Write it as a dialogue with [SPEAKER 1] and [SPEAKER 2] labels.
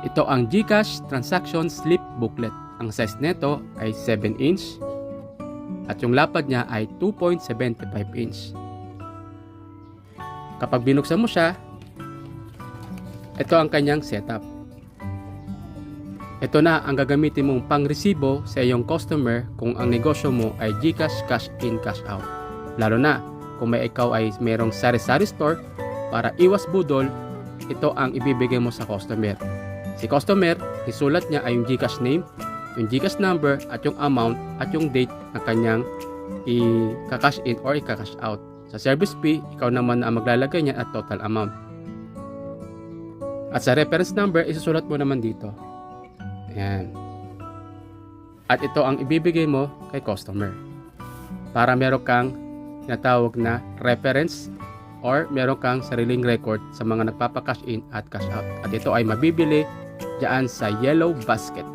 [SPEAKER 1] Ito ang GCash Transaction Slip Booklet. Ang size nito ay 7 inch at yung lapad niya ay 2.75 inch. Kapag binuksan mo siya, ito ang kanyang setup. Ito na ang gagamitin mong pangresibo sa iyong customer kung ang negosyo mo ay GCash cash in cash out. Lalo na kung ikaw ay mayroong sari-sari store, para iwas budol, ito ang ibibigay mo sa customer. Si customer, isulat niya ay yung GCash name, yung GCash number at yung amount at yung date na kanyang i-cash in or i-cash out. Sa service fee, ikaw naman ang maglalagay niya at total amount. At sa reference number, isusulat mo naman dito. Ayan. At ito ang ibibigay mo kay customer. Para meron kang tinatawag na reference or meron kang sariling record sa mga nagpapa-cash in at cash out. At ito ay mabibili diyan sa Yellow Basket.